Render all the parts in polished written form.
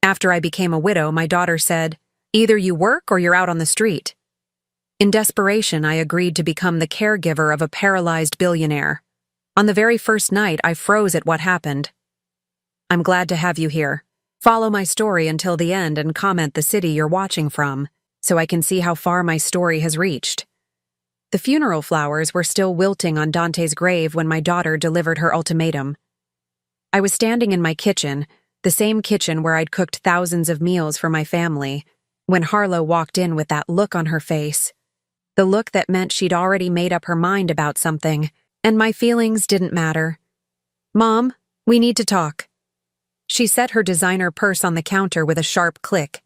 After I became a widow, my daughter said, "Either you work or you're out on the street." In desperation, I agreed to become the caregiver of a paralyzed billionaire. On the very first night, I froze at what happened. I'm glad to have you here. Follow my story until the end and comment the city you're watching from, so I can see how far my story has reached. The funeral flowers were still wilting on Dante's grave when my daughter delivered her ultimatum. I was standing in my kitchen, the same kitchen where I'd cooked thousands of meals for my family, when Harlow walked in with that look on her face. The look that meant she'd already made up her mind about something, and my feelings didn't matter. "Mom, we need to talk." She set her designer purse on the counter with a sharp click.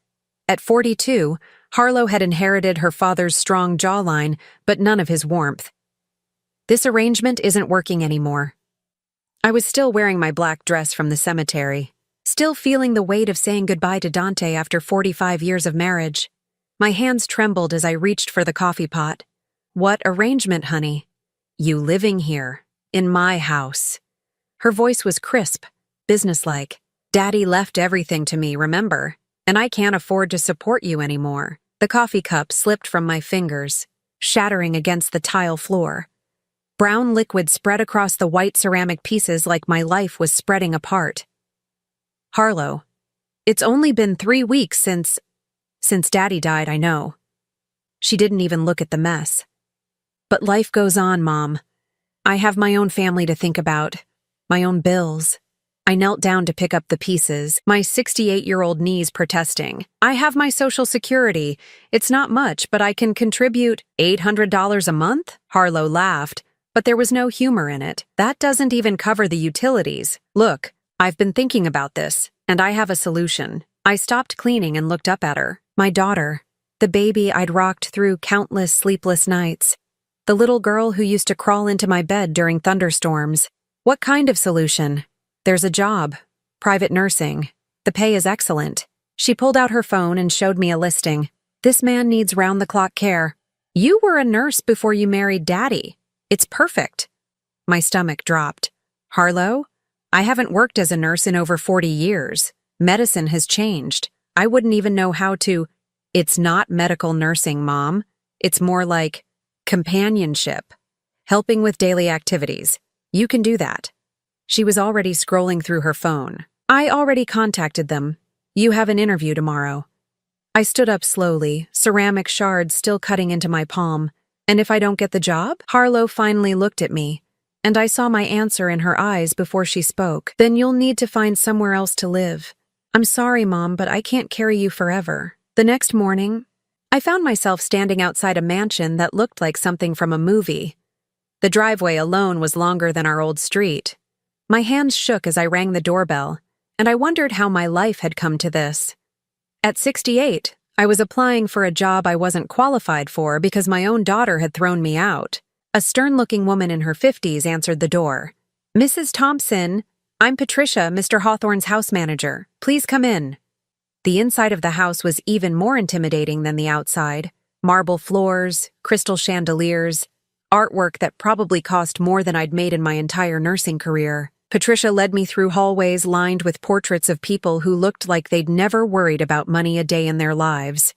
At 42, Harlow had inherited her father's strong jawline, but none of his warmth. "This arrangement isn't working anymore." I was still wearing my black dress from the cemetery, still feeling the weight of saying goodbye to Dante after 45 years of marriage. My hands trembled as I reached for the coffee pot. "What arrangement, honey?" "You living here, in my house." Her voice was crisp, businesslike. "Daddy left everything to me, remember? And I can't afford to support you anymore." The coffee cup slipped from my fingers, shattering against the tile floor. Brown liquid spread across the white ceramic pieces like my life was spreading apart. "Harlow, it's only been 3 weeks since Daddy died, I know." She didn't even look at the mess. "But life goes on, Mom. I have my own family to think about, my own bills." I knelt down to pick up the pieces, my 68-year-old knees protesting. "I have my Social Security. It's not much, but I can contribute $800 a month?" Harlow laughed, but there was no humor in it. "That doesn't even cover the utilities. Look, I've been thinking about this, and I have a solution." I stopped cleaning and looked up at her. My daughter, the baby I'd rocked through countless sleepless nights, the little girl who used to crawl into my bed during thunderstorms. "What kind of solution?" "There's a job. Private nursing. The pay is excellent." She pulled out her phone and showed me a listing. "This man needs round-the-clock care." "You were a nurse before you married Daddy. It's perfect." My stomach dropped. "Harlow, I haven't worked as a nurse in over 40 years. Medicine has changed. I wouldn't even know how to—" "It's not medical nursing, Mom. It's more like companionship. Helping with daily activities. You can do that." She was already scrolling through her phone. "I already contacted them. You have an interview tomorrow." I stood up slowly, ceramic shards still cutting into my palm. "And if I don't get the job?" Harlow finally looked at me, and I saw my answer in her eyes before she spoke. "Then you'll need to find somewhere else to live. I'm sorry, Mom, but I can't carry you forever." The next morning, I found myself standing outside a mansion that looked like something from a movie. The driveway alone was longer than our old street. My hands shook as I rang the doorbell, and I wondered how my life had come to this. At 68, I was applying for a job I wasn't qualified for because my own daughter had thrown me out. A stern-looking woman in her 50s answered the door. "Mrs. Thompson, I'm Patricia, Mr. Hawthorne's house manager. Please come in." The inside of the house was even more intimidating than the outside. Marble floors, crystal chandeliers, artwork that probably cost more than I'd made in my entire nursing career. Patricia led me through hallways lined with portraits of people who looked like they'd never worried about money a day in their lives.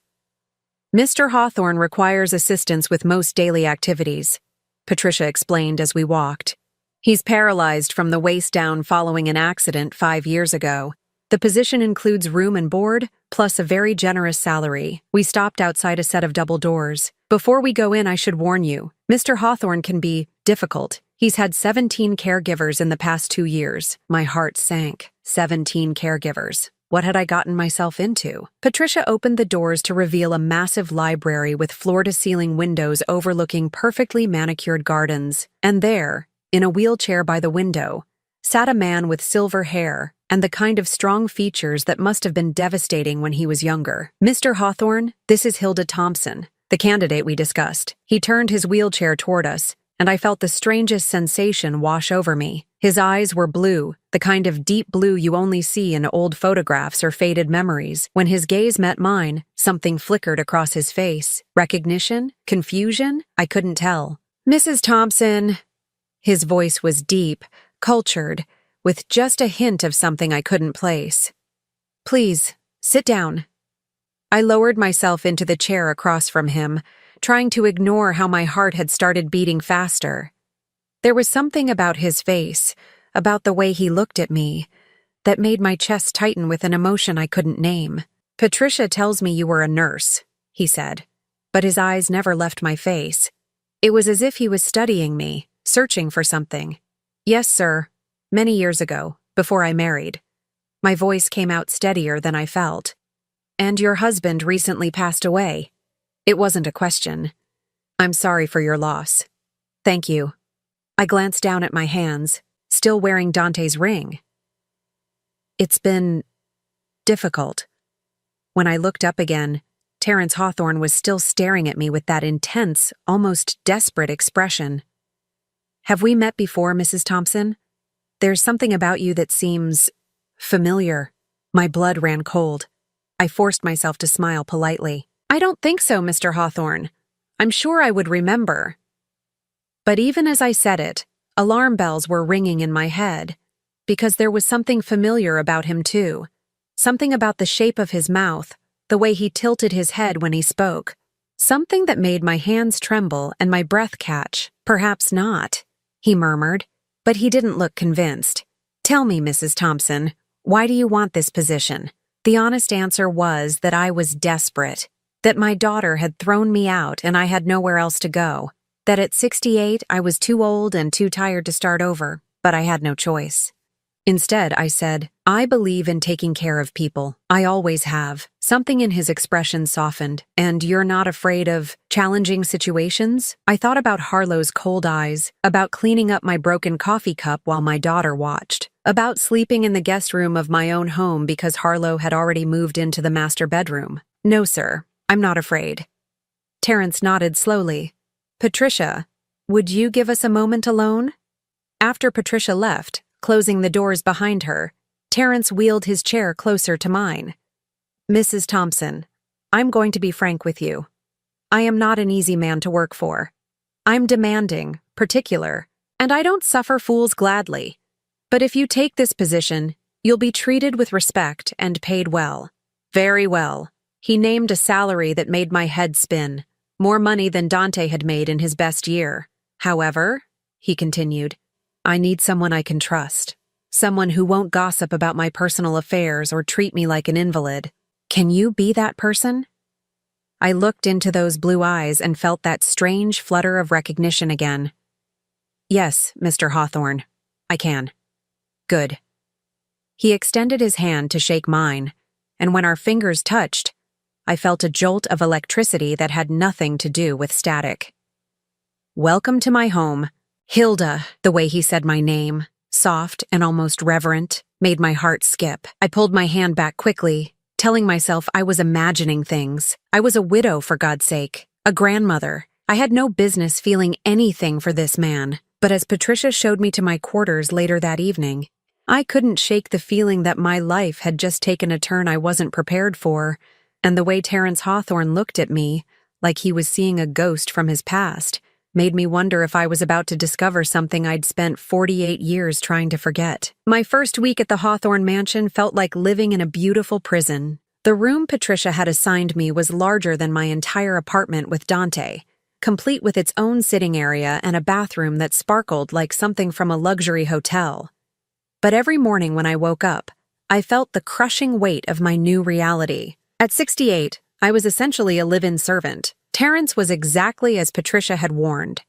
"Mr. Hawthorne requires assistance with most daily activities," Patricia explained as we walked. "He's paralyzed from the waist down following an accident 5 years ago. The position includes room and board, plus a very generous salary." We stopped outside a set of double doors. "Before we go in, I should warn you, Mr. Hawthorne can be difficult. He's had 17 caregivers in the past 2 years." My heart sank. 17 caregivers. What had I gotten myself into? Patricia opened the doors to reveal a massive library with floor-to-ceiling windows overlooking perfectly manicured gardens. And there, in a wheelchair by the window, sat a man with silver hair and the kind of strong features that must have been devastating when he was younger. "Mr. Hawthorne, this is Hilda Thompson, the candidate we discussed." He turned his wheelchair toward us, and I felt the strangest sensation wash over me. His eyes were blue, the kind of deep blue you only see in old photographs or faded memories. When his gaze met mine, something flickered across his face. Recognition? Confusion? I couldn't tell. "Mrs. Thompson." His voice was deep, cultured, with just a hint of something I couldn't place. "Please, Sit down. I lowered myself into the chair across from him, trying to ignore how my heart had started beating faster. There was something about his face, about the way he looked at me, that made my chest tighten with an emotion I couldn't name. "Patricia tells me you were a nurse," he said, but his eyes never left my face. It was as if he was studying me, searching for something. "Yes, sir. Many years ago, before I married." My voice came out steadier than I felt. "And your husband recently passed away." It wasn't a question. "I'm sorry for your loss." "Thank you." I glanced down at my hands, still wearing Dante's ring. "It's been difficult." When I looked up again, Terrence Hawthorne was still staring at me with that intense, almost desperate expression. "Have we met before, Mrs. Thompson? There's something about you that seems familiar." My blood ran cold. I forced myself to smile politely. "I don't think so, Mr. Hawthorne. I'm sure I would remember." But even as I said it, alarm bells were ringing in my head, because there was something familiar about him too. Something about the shape of his mouth, the way he tilted his head when he spoke. Something that made my hands tremble and my breath catch. "Perhaps not," he murmured, but he didn't look convinced. "Tell me, Mrs. Thompson, why do you want this position?" The honest answer was that I was desperate, that my daughter had thrown me out and I had nowhere else to go, that at 68 I was too old and too tired to start over, but I had no choice. Instead, I said, "I believe in taking care of people. I always have." Something in his expression softened. "And you're not afraid of challenging situations?" I thought about Harlow's cold eyes, about cleaning up my broken coffee cup while my daughter watched, about sleeping in the guest room of my own home because Harlow had already moved into the master bedroom. "No, sir, I'm not afraid." Terrence nodded slowly. "Patricia, would you give us a moment alone?" After Patricia left, closing the doors behind her, Terrence wheeled his chair closer to mine. "Mrs. Thompson, I'm going to be frank with you. I am not an easy man to work for. I'm demanding, particular, and I don't suffer fools gladly. But if you take this position, you'll be treated with respect and paid well." "Very well." He named a salary that made my head spin, more money than Dante had made in his best year. "However," he continued, "I need someone I can trust. Someone who won't gossip about my personal affairs or treat me like an invalid. Can you be that person?" I looked into those blue eyes and felt that strange flutter of recognition again. "Yes, Mr. Hawthorne, I can." "Good." He extended his hand to shake mine, and when our fingers touched, I felt a jolt of electricity that had nothing to do with static. "Welcome to my home." "Hilda," the way he said my name, soft and almost reverent, made my heart skip. I pulled my hand back quickly, telling myself I was imagining things. I was a widow, for God's sake, a grandmother. I had no business feeling anything for this man. But as Patricia showed me to my quarters later that evening, I couldn't shake the feeling that my life had just taken a turn I wasn't prepared for, and the way Terrence Hawthorne looked at me, like he was seeing a ghost from his past, made me wonder if I was about to discover something I'd spent 48 years trying to forget. My first week at the Hawthorne mansion felt like living in a beautiful prison. The room Patricia had assigned me was larger than my entire apartment with Dante, complete with its own sitting area and a bathroom that sparkled like something from a luxury hotel. But every morning when I woke up, I felt the crushing weight of my new reality. At 68, I was essentially a live-in servant. Terrence was exactly as Patricia had warned,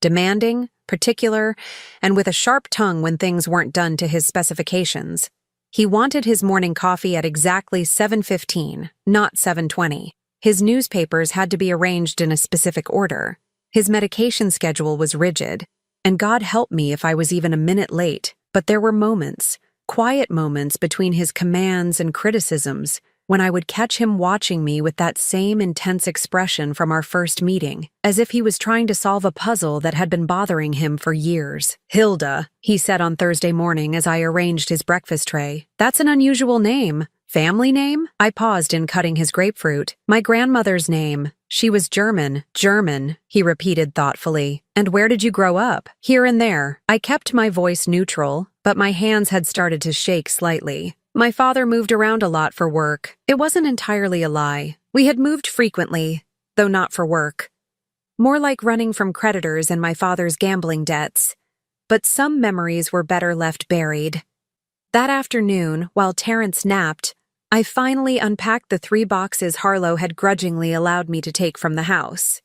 demanding, particular, and with a sharp tongue when things weren't done to his specifications. He wanted his morning coffee at exactly 7:15, not 7:20. His newspapers had to be arranged in a specific order. His medication schedule was rigid, and God help me if I was even a minute late. But there were moments, quiet moments between his commands and criticisms, when I would catch him watching me with that same intense expression from our first meeting, as if he was trying to solve a puzzle that had been bothering him for years. "Hilda," he said on Thursday morning as I arranged his breakfast tray. "That's an unusual name. Family name?" I paused in cutting his grapefruit. "My grandmother's name. She was German." "German," he repeated thoughtfully. "And where did you grow up?" "Here and there." I kept my voice neutral, but my hands had started to shake slightly. My father moved around a lot for work. It wasn't entirely a lie. We had moved frequently, though not for work. More like running from creditors and my father's gambling debts. But some memories were better left buried. That afternoon, while Terrence napped, I finally unpacked the 3 boxes Harlow had grudgingly allowed me to take from the house.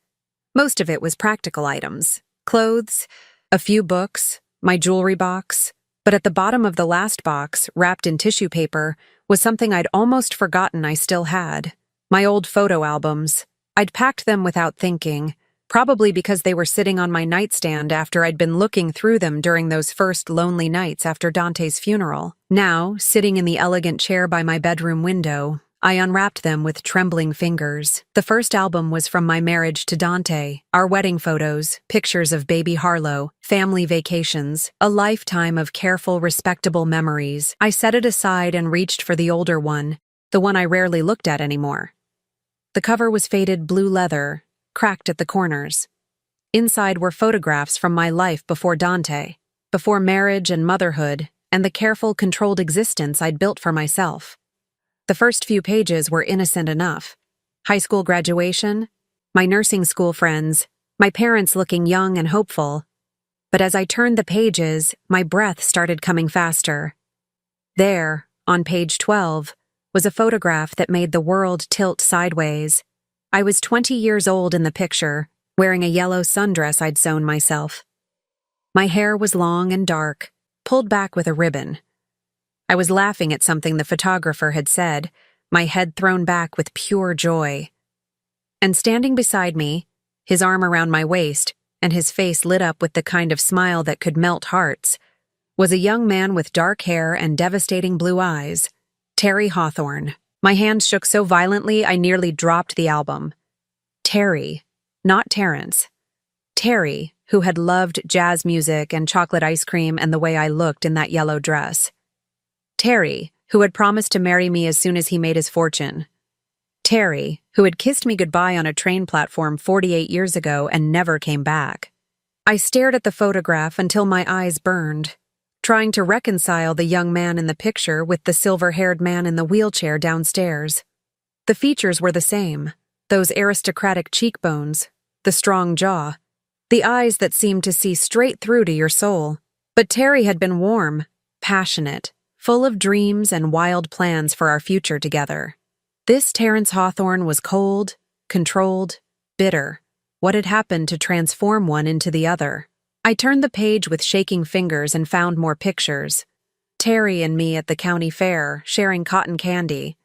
Most of it was practical items. Clothes, a few books, my jewelry box. But at the bottom of the last box, wrapped in tissue paper, was something I'd almost forgotten I still had. My old photo albums. I'd packed them without thinking, probably because they were sitting on my nightstand after I'd been looking through them during those first lonely nights after Dante's funeral. Now, sitting in the elegant chair by my bedroom window, I unwrapped them with trembling fingers. The first album was from my marriage to Dante, our wedding photos, pictures of baby Harlow, family vacations, a lifetime of careful, respectable memories. I set it aside and reached for the older one, the one I rarely looked at anymore. The cover was faded blue leather, cracked at the corners. Inside were photographs from my life before Dante, before marriage and motherhood, and the careful, controlled existence I'd built for myself. The first few pages were innocent enough. High school graduation, my nursing school friends, my parents looking young and hopeful. But as I turned the pages, my breath started coming faster. There, on page 12, was a photograph that made the world tilt sideways. I was 20 years old in the picture, wearing a yellow sundress I'd sewn myself. My hair was long and dark, pulled back with a ribbon. I was laughing at something the photographer had said, my head thrown back with pure joy. And standing beside me, his arm around my waist, and his face lit up with the kind of smile that could melt hearts, was a young man with dark hair and devastating blue eyes, Terry Hawthorne. My hands shook so violently I nearly dropped the album. Terry, not Terrence. Terry, who had loved jazz music and chocolate ice cream and the way I looked in that yellow dress. Terry, who had promised to marry me as soon as he made his fortune. Terry, who had kissed me goodbye on a train platform 48 years ago and never came back. I stared at the photograph until my eyes burned, trying to reconcile the young man in the picture with the silver-haired man in the wheelchair downstairs. The features were the same, those aristocratic cheekbones, the strong jaw, the eyes that seemed to see straight through to your soul. But Terry had been warm, passionate, full of dreams and wild plans for our future together. This Terrence Hawthorne was cold, controlled, bitter. What had happened to transform one into the other? I turned the page with shaking fingers and found more pictures. Terry and me at the county fair, sharing cotton candy.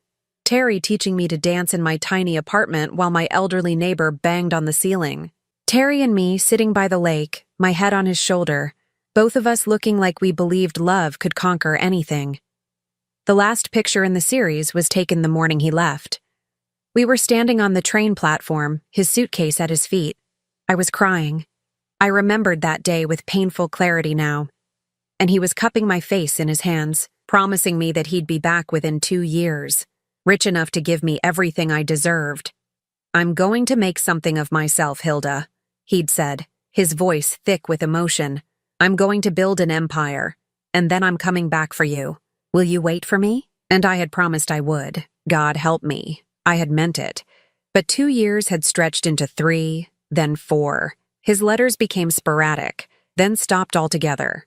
Terry teaching me to dance in my tiny apartment while my elderly neighbor banged on the ceiling. Terry and me sitting by the lake, my head on his shoulder, both of us looking like we believed love could conquer anything. The last picture in the series was taken the morning he left. We were standing on the train platform, his suitcase at his feet. I was crying. I remembered that day with painful clarity now. And he was cupping my face in his hands, promising me that he'd be back within 2 years, rich enough to give me everything I deserved. "I'm going to make something of myself, Hilda," he'd said, his voice thick with emotion. "I'm going to build an empire, and then I'm coming back for you. Will you wait for me?" And I had promised I would. God help me. I had meant it. But 2 years had stretched into 3, then 4. His letters became sporadic, then stopped altogether.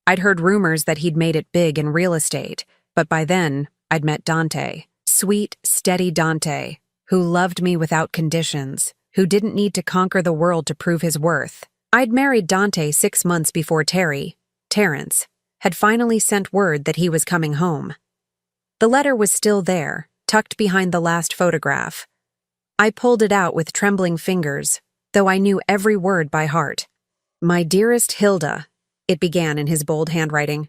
I'd heard rumors that he'd made it big in real estate, but by then, I'd met Dante. Sweet, steady Dante, who loved me without conditions, who didn't need to conquer the world to prove his worth. I'd married Dante 6 months before Terrence, had finally sent word that he was coming home. The letter was still there, tucked behind the last photograph. I pulled it out with trembling fingers, though I knew every word by heart. "My dearest Hilda," it began in his bold handwriting.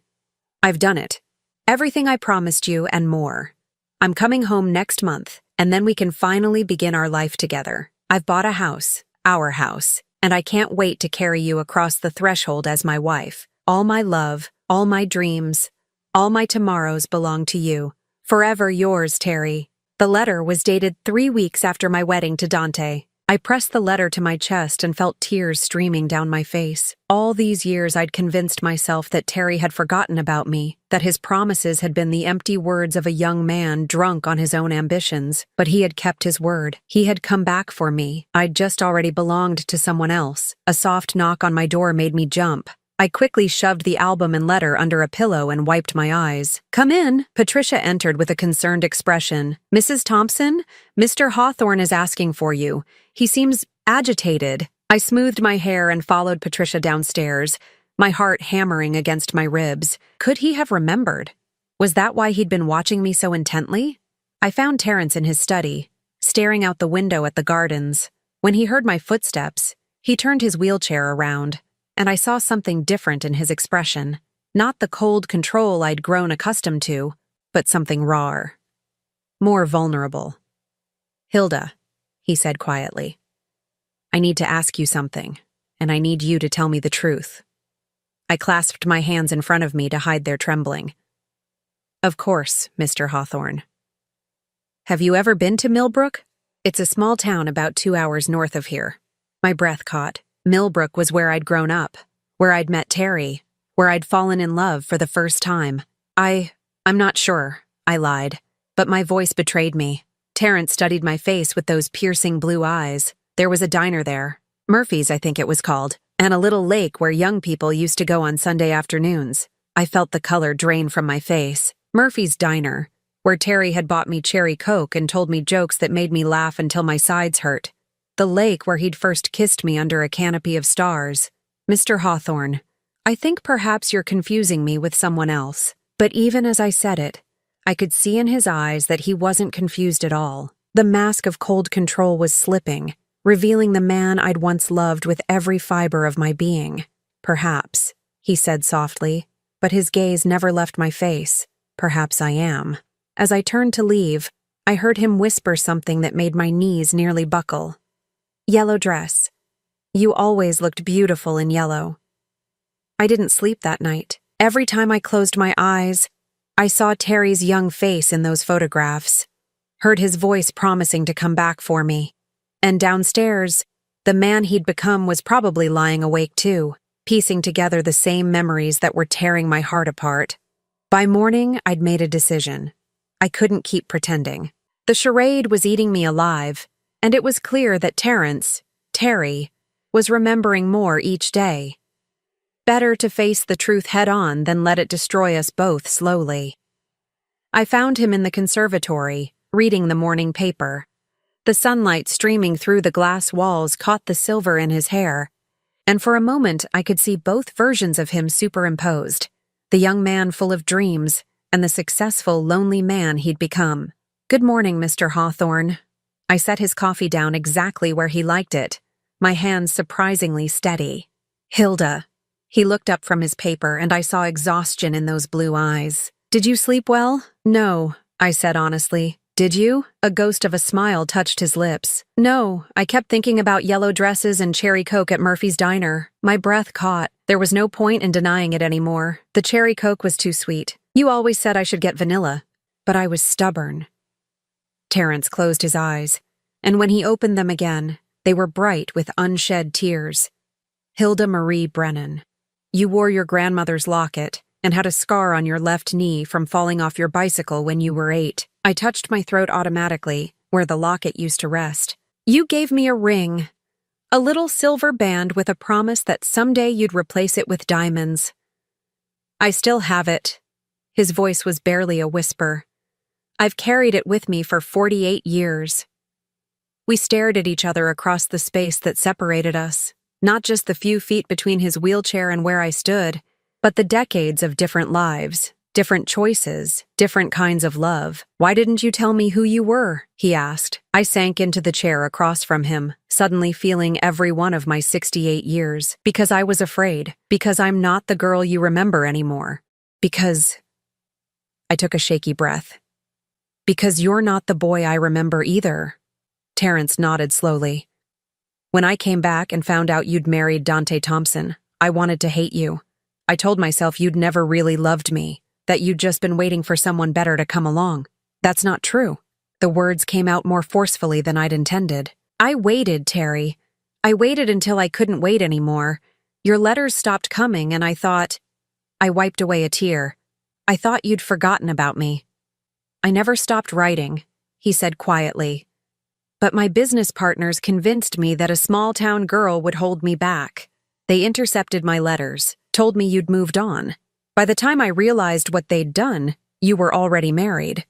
"I've done it. Everything I promised you and more. I'm coming home next month, and then we can finally begin our life together. I've bought a house, our house, and I can't wait to carry you across the threshold as my wife. All my love, all my dreams, all my tomorrows belong to you. Forever yours, Terry." The letter was dated 3 weeks after my wedding to Dante. I pressed the letter to my chest and felt tears streaming down my face. All these years I'd convinced myself that Terry had forgotten about me, that his promises had been the empty words of a young man drunk on his own ambitions. But he had kept his word. He had come back for me. I'd just already belonged to someone else. A soft knock on my door made me jump. I quickly shoved the album and letter under a pillow and wiped my eyes. "Come in." Patricia entered with a concerned expression. "Mrs. Thompson, Mr. Hawthorne is asking for you. He seems agitated." I smoothed my hair and followed Patricia downstairs, my heart hammering against my ribs. Could he have remembered? Was that why he'd been watching me so intently? I found Terrence in his study, staring out the window at the gardens. When he heard my footsteps, he turned his wheelchair around, and I saw something different in his expression. Not the cold control I'd grown accustomed to, but something rawer, more vulnerable. "Hilda," he said quietly, "I need to ask you something, and I need you to tell me the truth." I clasped my hands in front of me to hide their trembling. "Of course, Mr. Hawthorne." "Have you ever been to Millbrook? It's a small town about 2 hours north of here." My breath caught. Millbrook was where I'd grown up, where I'd met Terry, where I'd fallen in love for the first time. I'm not sure," I lied, but my voice betrayed me. Terrence studied my face with those piercing blue eyes. There was a diner there, Murphy's I think it was called, and a little lake where young people used to go on Sunday afternoons. I felt the color drain from my face. Murphy's Diner, where Terry had bought me cherry Coke and told me jokes that made me laugh until my sides hurt. The lake where he'd first kissed me under a canopy of stars. "Mr. Hawthorne, I think perhaps you're confusing me with someone else." But even as I said it, I could see in his eyes that he wasn't confused at all. The mask of cold control was slipping, revealing the man I'd once loved with every fiber of my being. "Perhaps," he said softly, but his gaze never left my face. "Perhaps I am." As I turned to leave, I heard him whisper something that made my knees nearly buckle. "Yellow dress. You always looked beautiful in yellow." I didn't sleep that night. Every time I closed my eyes, I saw Terry's young face in those photographs, heard his voice promising to come back for me. And downstairs, the man he'd become was probably lying awake too, piecing together the same memories that were tearing my heart apart. By morning, I'd made a decision. I couldn't keep pretending. The charade was eating me alive, and it was clear that Terry, was remembering more each day. Better to face the truth head-on than let it destroy us both slowly. I found him in the conservatory, reading the morning paper. The sunlight streaming through the glass walls caught the silver in his hair, and for a moment I could see both versions of him superimposed, the young man full of dreams and the successful, lonely man he'd become. "Good morning, Mr. Hawthorne." I set his coffee down exactly where he liked it, my hands surprisingly steady. "Hilda." He looked up from his paper, and I saw exhaustion in those blue eyes. "Did you sleep well?" "No," I said honestly. "Did you?" A ghost of a smile touched his lips. "No, I kept thinking about yellow dresses and cherry Coke at Murphy's Diner." My breath caught. There was no point in denying it anymore. The cherry Coke was too sweet. "You always said I should get vanilla." But I was stubborn. Terrence closed his eyes, and when he opened them again, they were bright with unshed tears. "Hilda Marie Brennan, you wore your grandmother's locket and had a scar on your left knee from falling off your bicycle when you were 8. I touched my throat automatically, where the locket used to rest. "You gave me a ring, a little silver band with a promise that someday you'd replace it with diamonds. I still have it." His voice was barely a whisper. "I've carried it with me for 48 years. We stared at each other across the space that separated us, not just the few feet between his wheelchair and where I stood, but the decades of different lives, different choices, different kinds of love. "Why didn't you tell me who you were?" he asked. I sank into the chair across from him, suddenly feeling every one of my 68 years. "Because I was afraid. Because I'm not the girl you remember anymore. Because—" I took a shaky breath. "Because you're not the boy I remember either." Terrence nodded slowly. "When I came back and found out you'd married Dante Thompson, I wanted to hate you. I told myself you'd never really loved me, that you'd just been waiting for someone better to come along. That's not true." The words came out more forcefully than I'd intended. I waited, Terry. I waited until I couldn't wait anymore. Your letters stopped coming, and I thought... I wiped away a tear. I thought you'd forgotten about me. I never stopped writing, he said quietly. But my business partners convinced me that a small-town girl would hold me back. They intercepted my letters, told me you'd moved on. By the time I realized what they'd done, you were already married.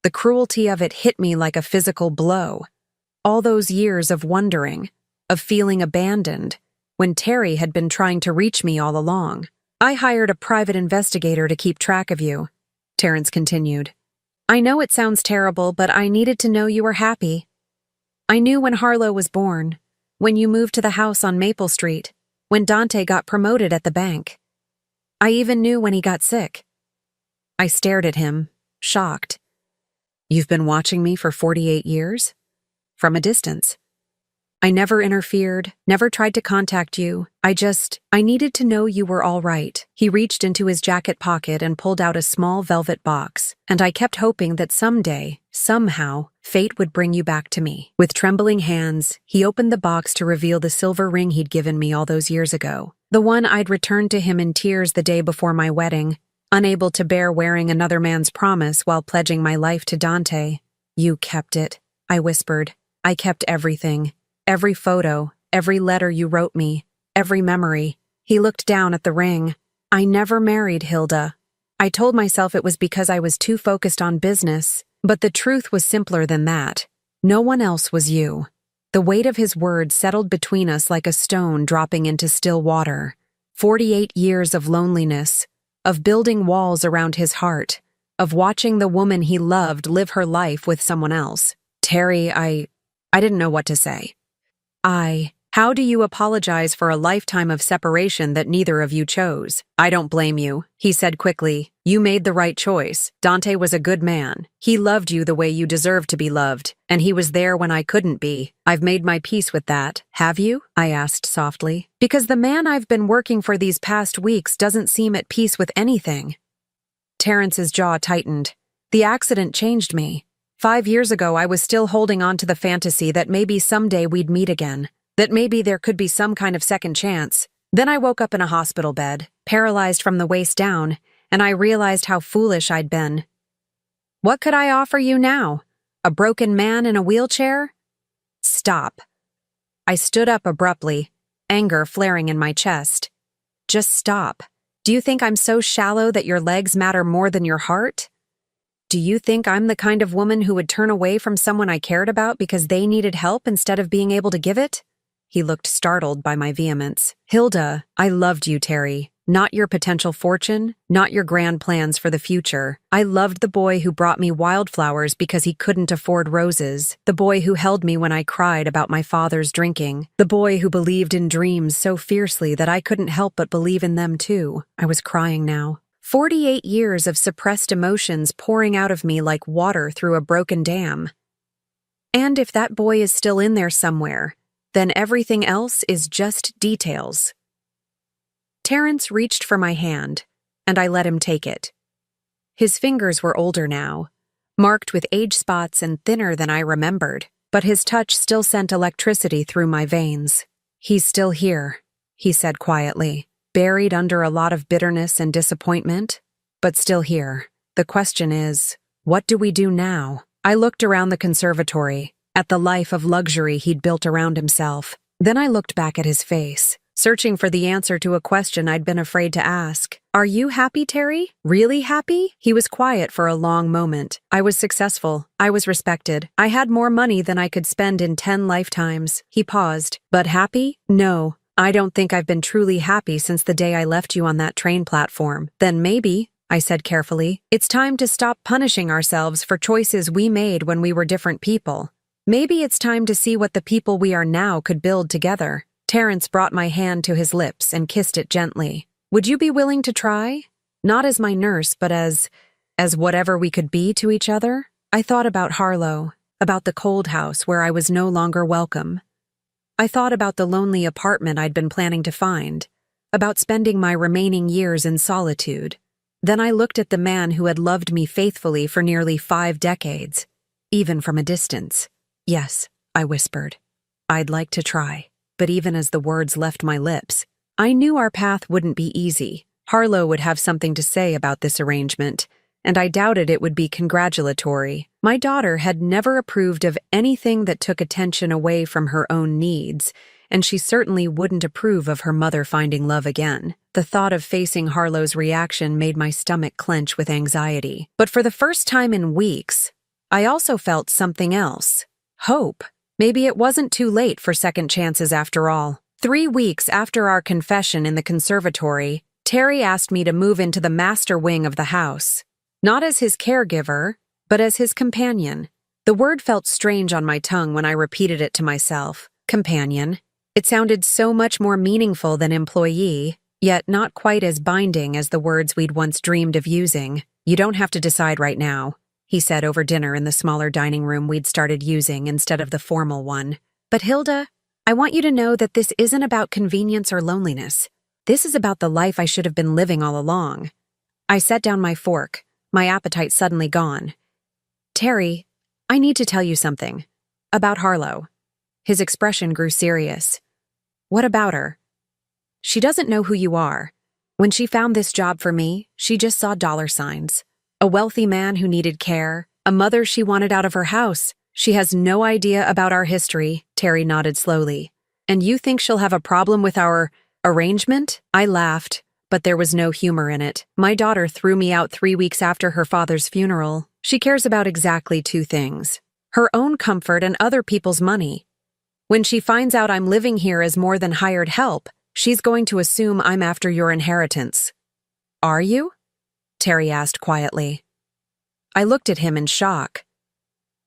The cruelty of it hit me like a physical blow. All those years of wondering, of feeling abandoned, when Terry had been trying to reach me all along. I hired a private investigator to keep track of you, Terrence continued. I know it sounds terrible, but I needed to know you were happy. I knew when Harlow was born, when you moved to the house on Maple Street, when Dante got promoted at the bank. I even knew when he got sick. I stared at him, shocked. You've been watching me for 48 years? From a distance. I never interfered, never tried to contact you. I needed to know you were all right. He reached into his jacket pocket and pulled out a small velvet box, and I kept hoping that someday, somehow, fate would bring you back to me. With trembling hands, he opened the box to reveal the silver ring he'd given me all those years ago. The one I'd returned to him in tears the day before my wedding, unable to bear wearing another man's promise while pledging my life to Dante. You kept it, I whispered. I kept everything. Every photo, every letter you wrote me, every memory. He looked down at the ring. I never married Hilda. I told myself it was because I was too focused on business, but the truth was simpler than that. No one else was you. The weight of his words settled between us like a stone dropping into still water. 48 years of loneliness, of building walls around his heart, of watching the woman he loved live her life with someone else. Terry, I didn't know what to say. How do you apologize for a lifetime of separation that neither of you chose? I don't blame you, he said quickly. You made the right choice. Dante was a good man. He loved you the way you deserved to be loved, and he was there when I couldn't be. I've made my peace with that. Have you? I asked softly. Because the man I've been working for these past weeks doesn't seem at peace with anything. Terrence's jaw tightened. The accident changed me. 5 years ago, I was still holding on to the fantasy that maybe someday we'd meet again, that maybe there could be some kind of second chance. Then I woke up in a hospital bed, paralyzed from the waist down, and I realized how foolish I'd been. What could I offer you now? A broken man in a wheelchair? Stop. I stood up abruptly, anger flaring in my chest. Just stop. Do you think I'm so shallow that your legs matter more than your heart? Do you think I'm the kind of woman who would turn away from someone I cared about because they needed help instead of being able to give it? He looked startled by my vehemence. Hilda, I loved you, Terry. Not your potential fortune, not your grand plans for the future. I loved the boy who brought me wildflowers because he couldn't afford roses, the boy who held me when I cried about my father's drinking, the boy who believed in dreams so fiercely that I couldn't help but believe in them too. I was crying now. 48 years of suppressed emotions pouring out of me like water through a broken dam. And if that boy is still in there somewhere, then everything else is just details. Terrence reached for my hand, and I let him take it. His fingers were older now, marked with age spots and thinner than I remembered, but his touch still sent electricity through my veins. He's still here, he said quietly. Buried under a lot of bitterness and disappointment, but still here. The question is, what do we do now? I looked around the conservatory, at the life of luxury he'd built around himself. Then I looked back at his face, searching for the answer to a question I'd been afraid to ask. Are you happy, Terry? Really happy? He was quiet for a long moment. I was successful. I was respected. I had more money than I could spend in 10 lifetimes. He paused. But happy? No. I don't think I've been truly happy since the day I left you on that train platform. Then maybe, I said carefully, it's time to stop punishing ourselves for choices we made when we were different people. Maybe it's time to see what the people we are now could build together. Terrence brought my hand to his lips and kissed it gently. Would you be willing to try? Not as my nurse, but as whatever we could be to each other? I thought about Harlow, about the cold house where I was no longer welcome. I thought about the lonely apartment I'd been planning to find, about spending my remaining years in solitude. Then I looked at the man who had loved me faithfully for nearly 5 decades, even from a distance. Yes, I whispered. I'd like to try. But even as the words left my lips, I knew our path wouldn't be easy. Harlow would have something to say about this arrangement, and I doubted it would be congratulatory. My daughter had never approved of anything that took attention away from her own needs, and she certainly wouldn't approve of her mother finding love again. The thought of facing Harlow's reaction made my stomach clench with anxiety. But for the first time in weeks, I also felt something else. Hope. Maybe it wasn't too late for second chances after all. 3 weeks after our confession in the conservatory, Terry asked me to move into the master wing of the house. Not as his caregiver, but as his companion. The word felt strange on my tongue when I repeated it to myself. Companion. It sounded so much more meaningful than employee, yet not quite as binding as the words we'd once dreamed of using. You don't have to decide right now, he said over dinner in the smaller dining room we'd started using instead of the formal one. But Hilda, I want you to know that this isn't about convenience or loneliness. This is about the life I should have been living all along. I set down my fork, my appetite suddenly gone. Terry, I need to tell you something. About Harlow. His expression grew serious. What about her? She doesn't know who you are. When she found this job for me, she just saw dollar signs. A wealthy man who needed care, a mother she wanted out of her house. She has no idea about our history, Terry nodded slowly. And you think she'll have a problem with our arrangement? I laughed, but there was no humor in it. My daughter threw me out 3 weeks after her father's funeral. She cares about exactly 2 things: her own comfort and other people's money. When she finds out I'm living here as more than hired help, she's going to assume I'm after your inheritance. Are you? Terry asked quietly. I looked at him in shock.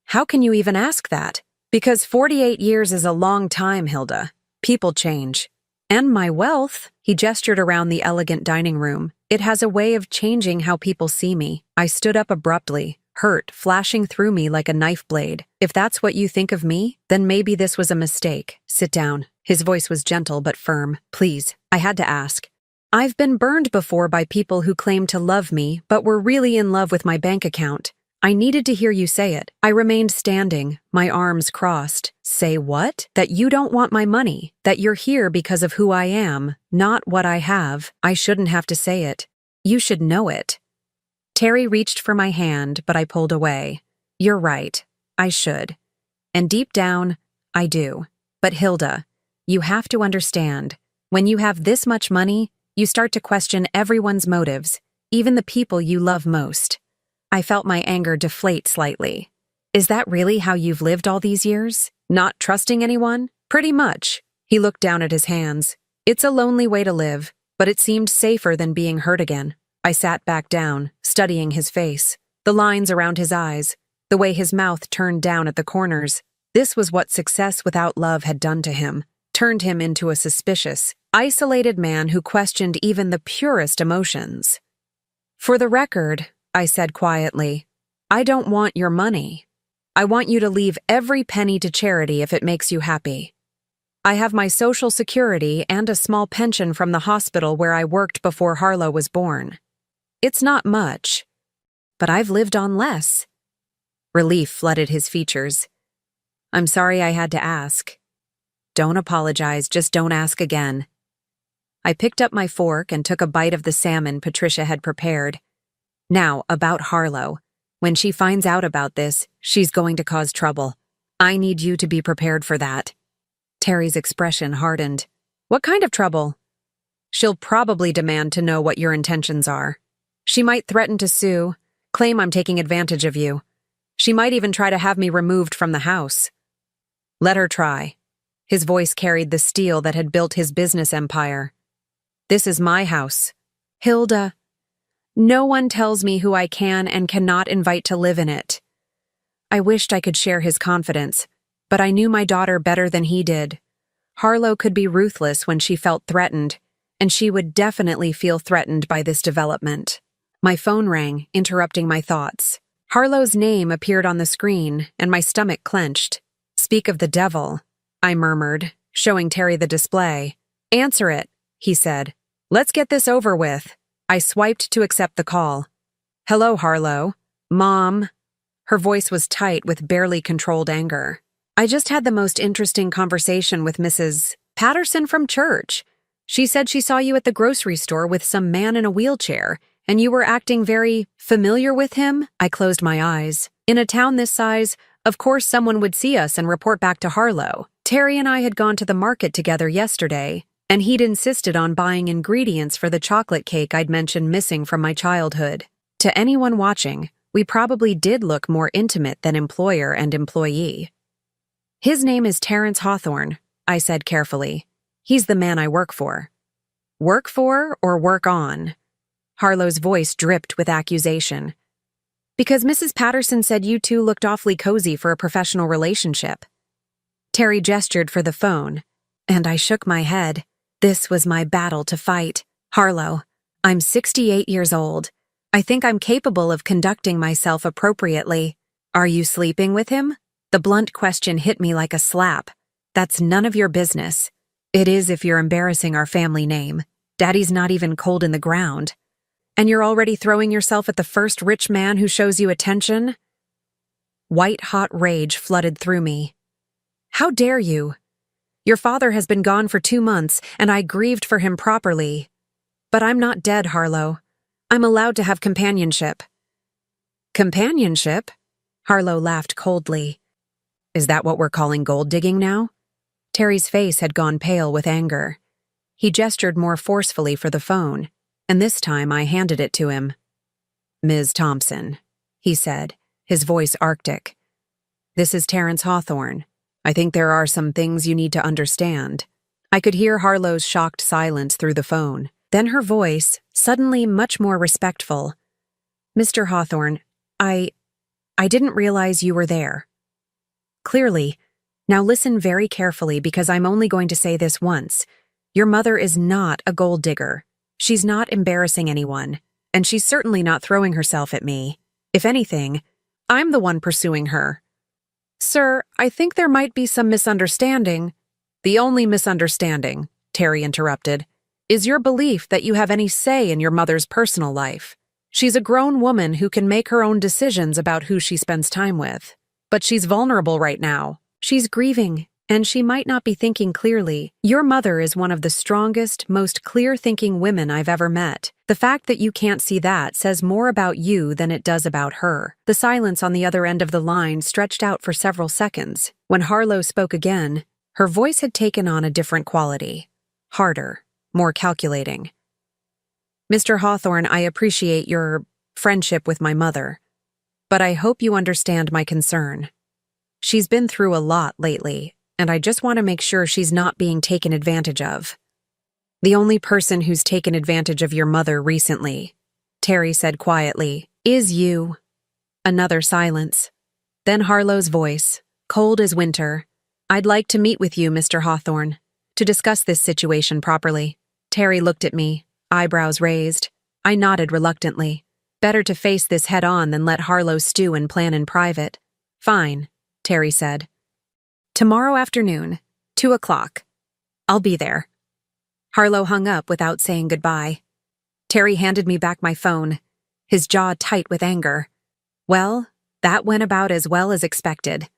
How can you even ask that? Because 48 years is a long time, Hilda. People change. And my wealth, he gestured around the elegant dining room. It has a way of changing how people see me. I stood up abruptly, hurt flashing through me like a knife blade. If that's what you think of me, then maybe this was a mistake. Sit down. His voice was gentle but firm. Please, I had to ask. I've been burned before by people who claimed to love me but were really in love with my bank account. I needed to hear you say it. I remained standing, my arms crossed. Say what? That you don't want my money, that you're here because of who I am, not what I have. I shouldn't have to say it. You should know it. Terry reached for my hand, but I pulled away. You're right. I should. And deep down, I do. But Hilda, you have to understand, when you have this much money, you start to question everyone's motives, even the people you love most. I felt my anger deflate slightly. Is that really how you've lived all these years? Not trusting anyone? Pretty much. He looked down at his hands. It's a lonely way to live, but it seemed safer than being hurt again. I sat back down, studying his face, the lines around his eyes, the way his mouth turned down at the corners. This was what success without love had done to him, turned him into a suspicious, isolated man who questioned even the purest emotions. For the record, I said quietly, I don't want your money. I want you to leave every penny to charity if it makes you happy. I have my Social Security and a small pension from the hospital where I worked before Harlow was born. It's not much, but I've lived on less. Relief flooded his features. I'm sorry I had to ask. Don't apologize, just don't ask again. I picked up my fork and took a bite of the salmon Patricia had prepared. Now, about Harlow. When she finds out about this, she's going to cause trouble. I need you to be prepared for that. Terry's expression hardened. What kind of trouble? She'll probably demand to know what your intentions are. She might threaten to sue, claim I'm taking advantage of you. She might even try to have me removed from the house. Let her try. His voice carried the steel that had built his business empire. This is my house. Hilda. No one tells me who I can and cannot invite to live in it. I wished I could share his confidence, but I knew my daughter better than he did. Harlow could be ruthless when she felt threatened, and she would definitely feel threatened by this development. My phone rang, interrupting my thoughts. Harlow's name appeared on the screen, and my stomach clenched. Speak of the devil, I murmured, showing Terry the display. Answer it, he said. Let's get this over with. I swiped to accept the call. Hello, Harlow. Mom. Her voice was tight with barely controlled anger. I just had the most interesting conversation with Mrs. Patterson from church. She said she saw you at the grocery store with some man in a wheelchair, and you were acting very familiar with him. I closed my eyes. In a town this size, of course someone would see us and report back to Harlow. Terry and I had gone to the market together yesterday, and he'd insisted on buying ingredients for the chocolate cake I'd mentioned missing from my childhood. To anyone watching, we probably did look more intimate than employer and employee. His name is Terrence Hawthorne, I said carefully. He's the man I work for. Work for or work on? Harlow's voice dripped with accusation. Because Mrs. Patterson said you two looked awfully cozy for a professional relationship. Terry gestured for the phone, and I shook my head. This was my battle to fight. Harlow, I'm 68 years old. I think I'm capable of conducting myself appropriately. Are you sleeping with him? The blunt question hit me like a slap. That's none of your business. It is if you're embarrassing our family name. Daddy's not even cold in the ground. And you're already throwing yourself at the first rich man who shows you attention? White-hot rage flooded through me. How dare you? Your father has been gone for 2 months, and I grieved for him properly. But I'm not dead, Harlow. I'm allowed to have companionship. Companionship? Harlow laughed coldly. Is that what we're calling gold digging now? Terry's face had gone pale with anger. He gestured more forcefully for the phone, and this time I handed it to him. Ms. Thompson, he said, his voice arctic. This is Terrence Hawthorne. I think there are some things you need to understand. I could hear Harlow's shocked silence through the phone. Then her voice, suddenly much more respectful. Mr. Hawthorne, I didn't realize you were there. Clearly. Now listen very carefully because I'm only going to say this once. Your mother is not a gold digger. She's not embarrassing anyone, and she's certainly not throwing herself at me. If anything, I'm the one pursuing her. Sir, I think there might be some misunderstanding. The only misunderstanding, Terry interrupted, is your belief that you have any say in your mother's personal life. She's a grown woman who can make her own decisions about who she spends time with. But she's vulnerable right now. She's grieving, and she might not be thinking clearly. Your mother is one of the strongest, most clear-thinking women I've ever met. The fact that you can't see that says more about you than it does about her. The silence on the other end of the line stretched out for several seconds. When Harlow spoke again, her voice had taken on a different quality. Harder, more calculating. Mr. Hawthorne, I appreciate your friendship with my mother, but I hope you understand my concern. She's been through a lot lately, and I just want to make sure she's not being taken advantage of. The only person who's taken advantage of your mother recently, Terry said quietly, is you. Another silence. Then Harlow's voice, cold as winter. I'd like to meet with you, Mr. Hawthorne, to discuss this situation properly. Terry looked at me, eyebrows raised. I nodded reluctantly. Better to face this head-on than let Harlow stew and plan in private. Fine, Terry said. Tomorrow afternoon, 2 o'clock. I'll be there. Harlow hung up without saying goodbye. Terry handed me back my phone, his jaw tight with anger. Well, that went about as well as expected.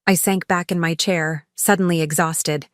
I sank back in my chair, suddenly exhausted.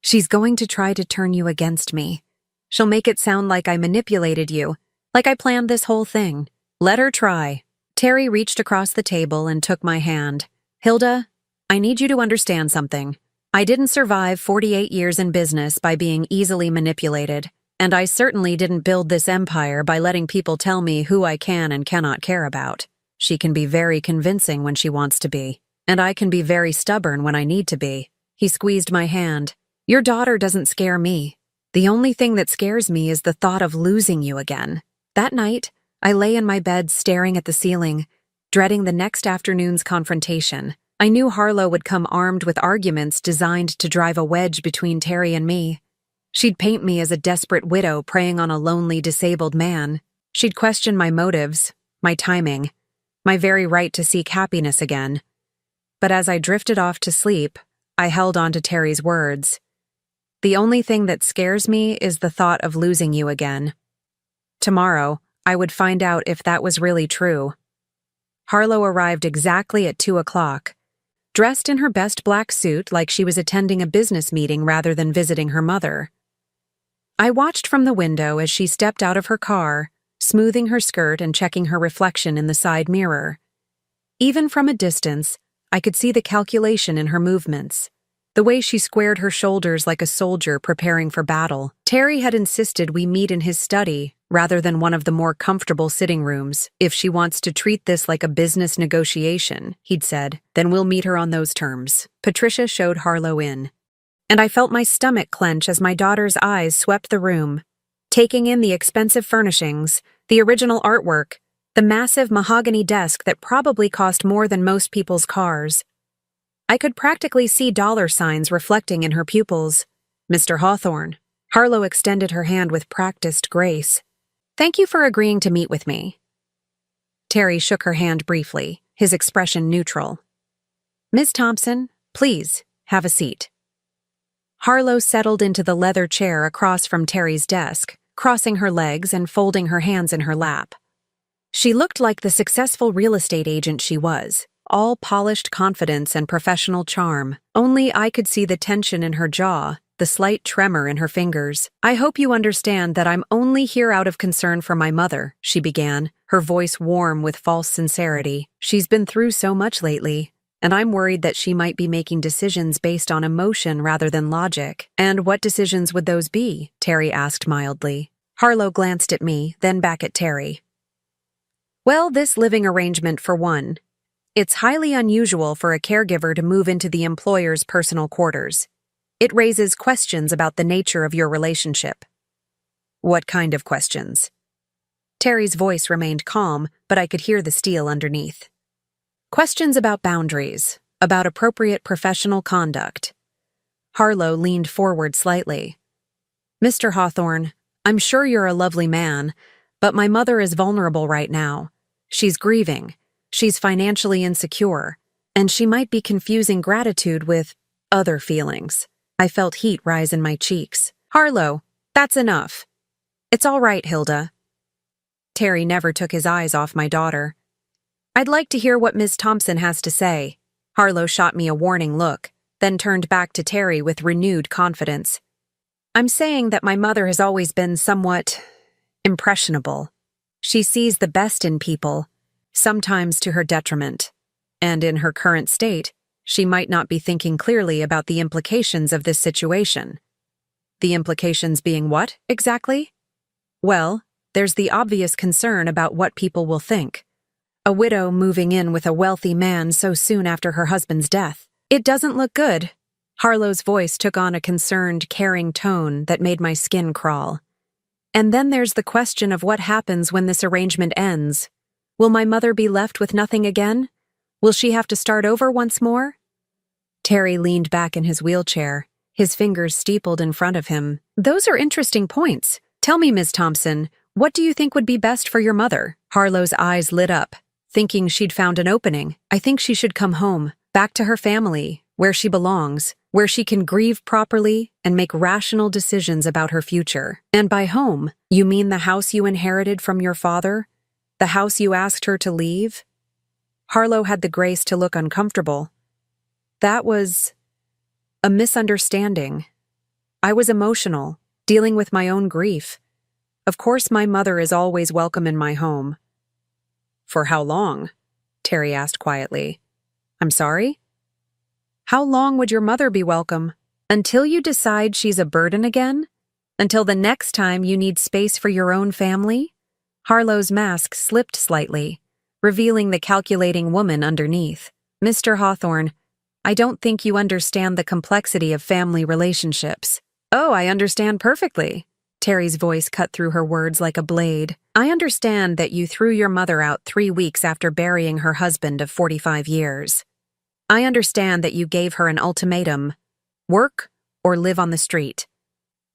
She's going to try to turn you against me. She'll make it sound like I manipulated you, like I planned this whole thing. Let her try. Terry reached across the table and took my hand. Hilda, I need you to understand something. I didn't survive 48 years in business by being easily manipulated, and I certainly didn't build this empire by letting people tell me who I can and cannot care about. She can be very convincing when she wants to be, and I can be very stubborn when I need to be. He squeezed my hand. Your daughter doesn't scare me. The only thing that scares me is the thought of losing you again. That night, I lay in my bed staring at the ceiling, dreading the next afternoon's confrontation. I knew Harlow would come armed with arguments designed to drive a wedge between Terry and me. She'd paint me as a desperate widow preying on a lonely, disabled man. She'd question my motives, my timing, my very right to seek happiness again. But as I drifted off to sleep, I held on to Terry's words. The only thing that scares me is the thought of losing you again. Tomorrow, I would find out if that was really true. Harlow arrived exactly at 2 o'clock. dressed in her best black suit like she was attending a business meeting rather than visiting her mother. I watched from the window as she stepped out of her car, smoothing her skirt and checking her reflection in the side mirror. Even from a distance, I could see the calculation in her movements, the way she squared her shoulders like a soldier preparing for battle. Terry had insisted we meet in his study rather than one of the more comfortable sitting rooms. If she wants to treat this like a business negotiation, he'd said, then we'll meet her on those terms. Patricia showed Harlow in, and I felt my stomach clench as my daughter's eyes swept the room, taking in the expensive furnishings, the original artwork, the massive mahogany desk that probably cost more than most people's cars. I could practically see dollar signs reflecting in her pupils. Mr. Hawthorne. Harlow extended her hand with practiced grace. Thank you for agreeing to meet with me. Terry shook her hand briefly, his expression neutral. Miss Thompson, please, have a seat. Harlow settled into the leather chair across from Terry's desk, crossing her legs and folding her hands in her lap. She looked like the successful real estate agent she was, all polished confidence and professional charm. Only I could see the tension in her jaw, the slight tremor in her fingers. I hope you understand that I'm only here out of concern for my mother, she began, her voice warm with false sincerity. She's been through so much lately, and I'm worried that she might be making decisions based on emotion rather than logic. And what decisions would those be? Terry asked mildly. Harlow glanced at me, then back at Terry. Well, this living arrangement for one. It's highly unusual for a caregiver to move into the employer's personal quarters. It raises questions about the nature of your relationship. What kind of questions? Terry's voice remained calm, but I could hear the steel underneath. Questions about boundaries, about appropriate professional conduct. Harlow leaned forward slightly. Mr. Hawthorne, I'm sure you're a lovely man, but my mother is vulnerable right now. She's grieving. She's financially insecure, and she might be confusing gratitude with other feelings. I felt heat rise in my cheeks. Harlow, that's enough. It's all right, Hilda. Terry never took his eyes off my daughter. I'd like to hear what Miss Thompson has to say. Harlow shot me a warning look, then turned back to Terry with renewed confidence. I'm saying that my mother has always been somewhat impressionable. She sees the best in people, sometimes to her detriment. And in her current state, she might not be thinking clearly about the implications of this situation. The implications being what, exactly? Well, there's the obvious concern about what people will think. A widow moving in with a wealthy man so soon after her husband's death. It doesn't look good. Harlow's voice took on a concerned, caring tone that made my skin crawl. And then there's the question of what happens when this arrangement ends. Will my mother be left with nothing again? Will she have to start over once more? Terry leaned back in his wheelchair, his fingers steepled in front of him. Those are interesting points. Tell me, Ms. Thompson, what do you think would be best for your mother? Harlow's eyes lit up, thinking she'd found an opening. I think she should come home, back to her family, where she belongs, where she can grieve properly and make rational decisions about her future. And by home, you mean the house you inherited from your father? The house you asked her to leave? Harlow had the grace to look uncomfortable. That was a misunderstanding. I was emotional, dealing with my own grief. Of course, my mother is always welcome in my home. For how long? Terry asked quietly. I'm sorry? How long would your mother be welcome? Until you decide she's a burden again? Until the next time you need space for your own family? Harlow's mask slipped slightly, revealing the calculating woman underneath. Mr. Hawthorne, I don't think you understand the complexity of family relationships. Oh, I understand perfectly. Terry's voice cut through her words like a blade. I understand that you threw your mother out 3 weeks after burying her husband of 45 years. I understand that you gave her an ultimatum, work or live on the street.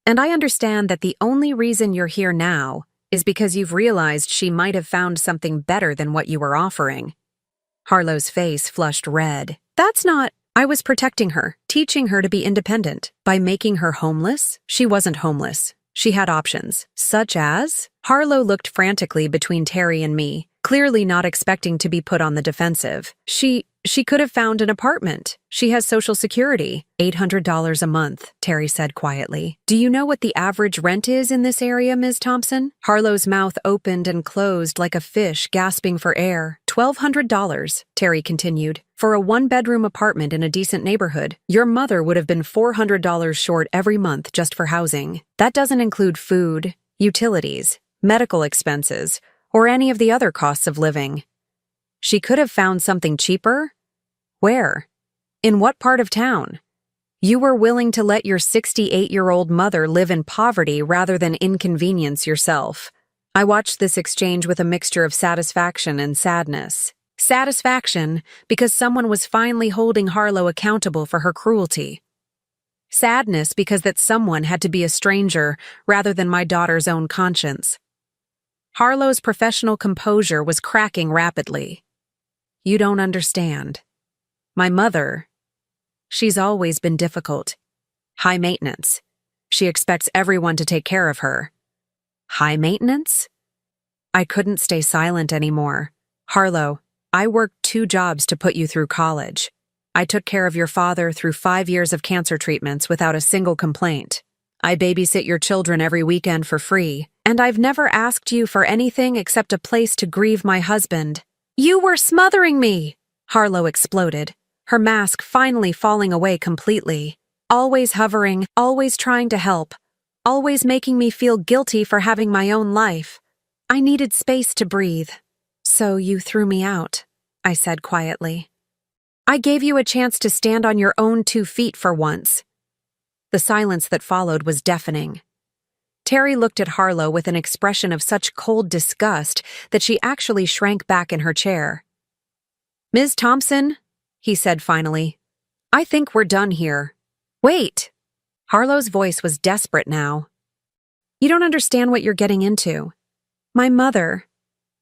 And I understand that the only reason you're here now is because you've realized she might have found something better than what you were offering. Harlow's face flushed red. That's not... I was protecting her, teaching her to be independent. By making her homeless, she wasn't homeless. She had options, such as... Harlow looked frantically between Terry and me, clearly not expecting to be put on the defensive. She could have found an apartment. She has Social Security. $800 a month, Terry said quietly. Do you know what the average rent is in this area, Ms. Thompson? Harlow's mouth opened and closed like a fish gasping for air. $1,200, Terry continued. For a one-bedroom apartment in a decent neighborhood, your mother would have been $400 short every month just for housing. That doesn't include food, utilities, medical expenses, or any of the other costs of living. She could have found something cheaper? Where? In what part of town? You were willing to let your 68-year-old mother live in poverty rather than inconvenience yourself. I watched this exchange with a mixture of satisfaction and sadness. Satisfaction because someone was finally holding Harlow accountable for her cruelty. Sadness because that someone had to be a stranger rather than my daughter's own conscience. Harlow's professional composure was cracking rapidly. You don't understand. My mother, she's always been difficult. High maintenance. She expects everyone to take care of her. High maintenance? I couldn't stay silent anymore. Harlow, I worked 2 jobs to put you through college. I took care of your father through 5 years of cancer treatments without a single complaint. I babysit your children every weekend for free, and I've never asked you for anything except a place to grieve my husband. You were smothering me! Harlow exploded, her mask finally falling away completely. Always hovering, always trying to help, always making me feel guilty for having my own life. I needed space to breathe. So you threw me out, I said quietly. I gave you a chance to stand on your own 2 feet for once. The silence that followed was deafening. Terry looked at Harlow with an expression of such cold disgust that she actually shrank back in her chair. Ms. Thompson, he said finally, I think we're done here. Wait! Harlow's voice was desperate now. You don't understand what you're getting into. My mother,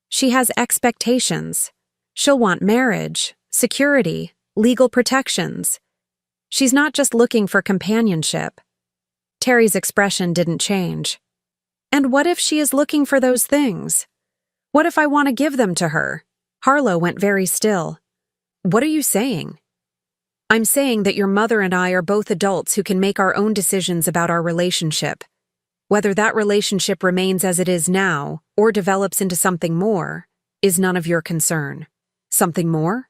she has expectations. She'll want marriage, security, legal protections. She's not just looking for companionship. Terry's expression didn't change. And what if she is looking for those things? What if I want to give them to her? Harlow went very still. What are you saying? I'm saying that your mother and I are both adults who can make our own decisions about our relationship. Whether that relationship remains as it is now or develops into something more is none of your concern. Something more?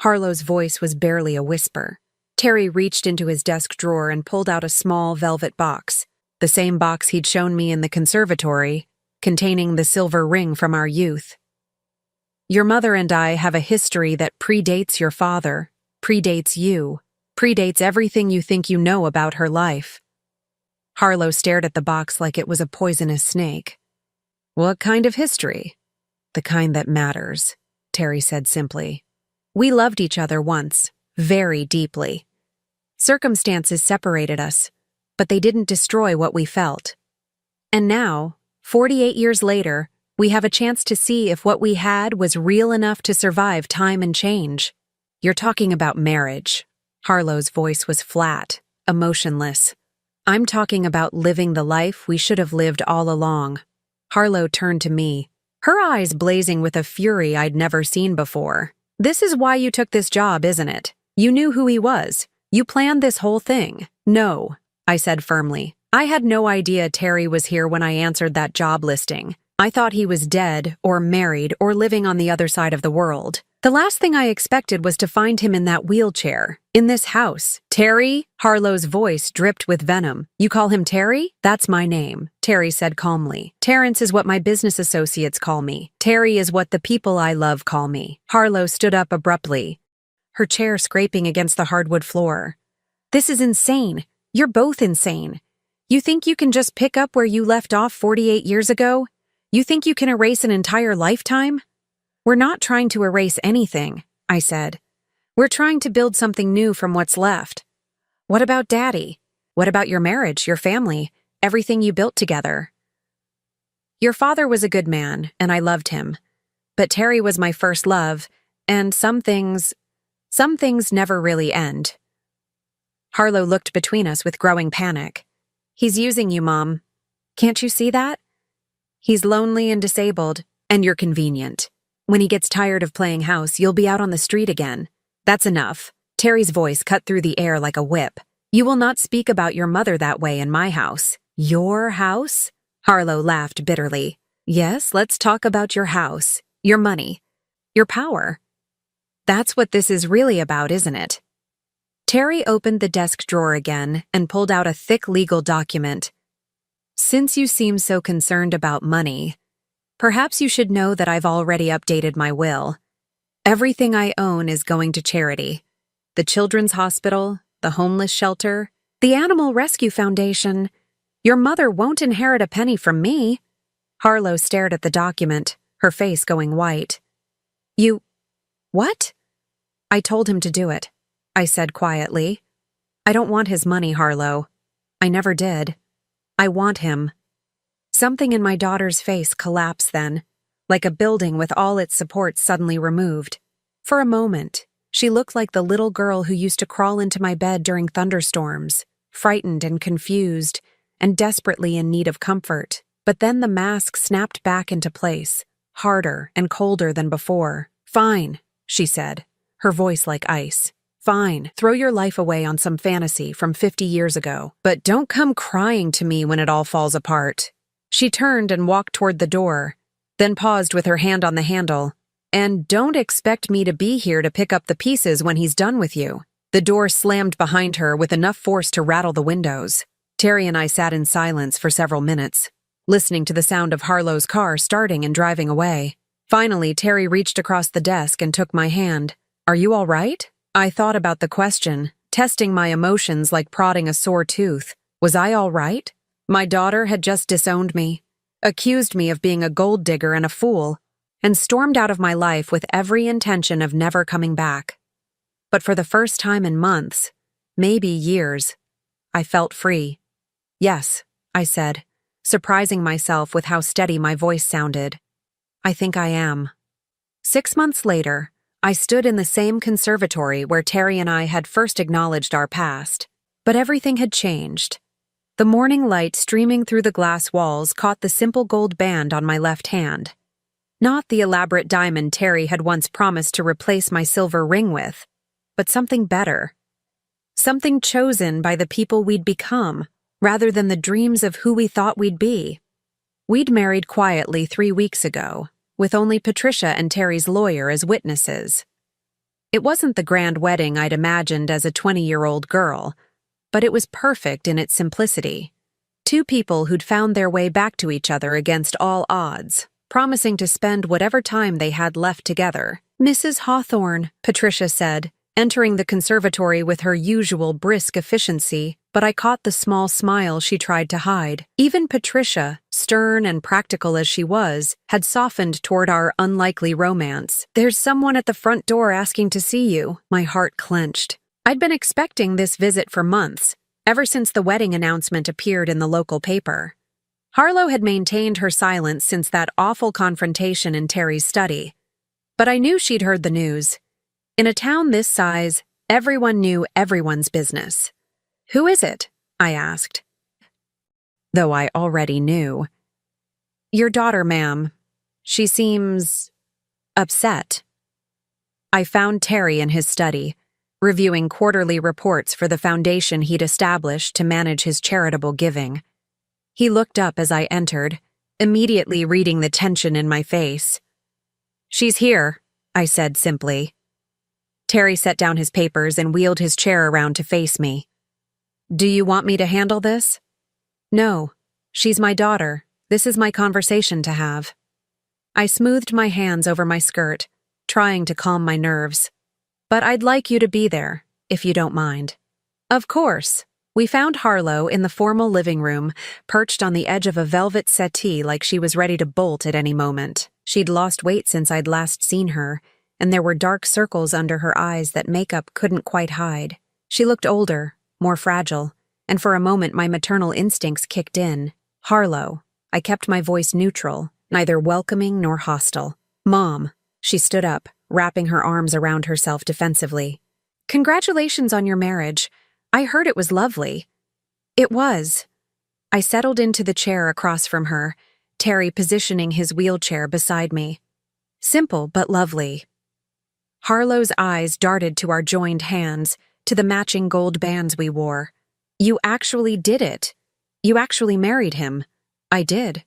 Harlow's voice was barely a whisper. Terry reached into his desk drawer and pulled out a small velvet box, the same box he'd shown me in the conservatory, containing the silver ring from our youth. Your mother and I have a history that predates your father, predates you, predates everything you think you know about her life. Harlow stared at the box like it was a poisonous snake. What kind of history? The kind that matters, Terry said simply. We loved each other once, very deeply. Circumstances separated us, but they didn't destroy what we felt. And now, 48 years later, we have a chance to see if what we had was real enough to survive time and change. You're talking about marriage. Harlow's voice was flat, emotionless. I'm talking about living the life we should have lived all along. Harlow turned to me, her eyes blazing with a fury I'd never seen before. This is why you took this job, isn't it? You knew who he was. You planned this whole thing. No, I said firmly. I had no idea Terry was here when I answered that job listing. I thought he was dead or married or living on the other side of the world. The last thing I expected was to find him in that wheelchair, in this house. Terry? Harlow's voice dripped with venom. You call him Terry? That's my name, Terry said calmly. Terrence is what my business associates call me. Terry is what the people I love call me. Harlow stood up abruptly, her chair scraping against the hardwood floor. This is insane. You're both insane. You think you can just pick up where you left off 48 years ago? You think you can erase an entire lifetime? We're not trying to erase anything, I said. We're trying to build something new from what's left. What about Daddy? What about your marriage, your family, everything you built together? Your father was a good man, and I loved him. But Terry was my first love, and some things never really end. Harlow looked between us with growing panic. He's using you, Mom. Can't you see that? He's lonely and disabled, and you're convenient. When he gets tired of playing house, you'll be out on the street again. That's enough. Terry's voice cut through the air like a whip. You will not speak about your mother that way in my house. Your house? Harlow laughed bitterly. Yes, let's talk about your house, your money, your power. That's what this is really about, isn't it? Terry opened the desk drawer again and pulled out a thick legal document. Since you seem so concerned about money, perhaps you should know that I've already updated my will. Everything I own is going to charity. The Children's Hospital, the Homeless Shelter, the Animal Rescue Foundation. Your mother won't inherit a penny from me. Harlow stared at the document, her face going white. You... what? I told him to do it, I said quietly. I don't want his money, Harlow. I never did. I want him. Something in my daughter's face collapsed then, like a building with all its supports suddenly removed. For a moment, she looked like the little girl who used to crawl into my bed during thunderstorms, frightened and confused, and desperately in need of comfort. But then the mask snapped back into place, harder and colder than before. Fine, she said, her voice like ice. Fine, throw your life away on some fantasy from 50 years ago, but don't come crying to me when it all falls apart. She turned and walked toward the door, then paused with her hand on the handle. And don't expect me to be here to pick up the pieces when he's done with you. The door slammed behind her with enough force to rattle the windows. Terry and I sat in silence for several minutes, listening to the sound of Harlow's car starting and driving away. Finally, Terry reached across the desk and took my hand. Are you all right? I thought about the question, testing my emotions like prodding a sore tooth. Was I all right? My daughter had just disowned me, accused me of being a gold digger and a fool, and stormed out of my life with every intention of never coming back. But for the first time in months, maybe years, I felt free. Yes, I said, surprising myself with how steady my voice sounded. I think I am. 6 months later, I stood in the same conservatory where Terry and I had first acknowledged our past. But everything had changed. The morning light streaming through the glass walls caught the simple gold band on my left hand. Not the elaborate diamond Terry had once promised to replace my silver ring with, but something better. Something chosen by the people we'd become, rather than the dreams of who we thought we'd be. We'd married quietly 3 weeks ago, with only Patricia and Terry's lawyer as witnesses. It wasn't the grand wedding I'd imagined as a 20-year-old girl, but it was perfect in its simplicity. 2 people who'd found their way back to each other against all odds, promising to spend whatever time they had left together. Mrs. Hawthorne, Patricia said, entering the conservatory with her usual brisk efficiency, but I caught the small smile she tried to hide. Even Patricia, stern and practical as she was, had softened toward our unlikely romance. There's someone at the front door asking to see you. My heart clenched. I'd been expecting this visit for months, ever since the wedding announcement appeared in the local paper. Harlow had maintained her silence since that awful confrontation in Terry's study. But I knew she'd heard the news. In a town this size, everyone knew everyone's business. Who is it? I asked. Though I already knew. Your daughter, ma'am. She seems... upset. I found Terry in his study, reviewing quarterly reports for the foundation he'd established to manage his charitable giving. He looked up as I entered, immediately reading the tension in my face. She's here, I said simply. Terry set down his papers and wheeled his chair around to face me. Do you want me to handle this? No. She's my daughter. This is my conversation to have. I smoothed my hands over my skirt, trying to calm my nerves. But I'd like you to be there, if you don't mind. Of course. We found Harlow in the formal living room, perched on the edge of a velvet settee like she was ready to bolt at any moment. She'd lost weight since I'd last seen her, and there were dark circles under her eyes that makeup couldn't quite hide. She looked older, more fragile, and for a moment my maternal instincts kicked in. Harlow. I kept my voice neutral, neither welcoming nor hostile. Mom. She stood up, wrapping her arms around herself defensively. Congratulations on your marriage. I heard it was lovely. It was. I settled into the chair across from her, Terry positioning his wheelchair beside me. Simple but lovely. Harlow's eyes darted to our joined hands, to the matching gold bands we wore. You actually did it. You actually married him. I did.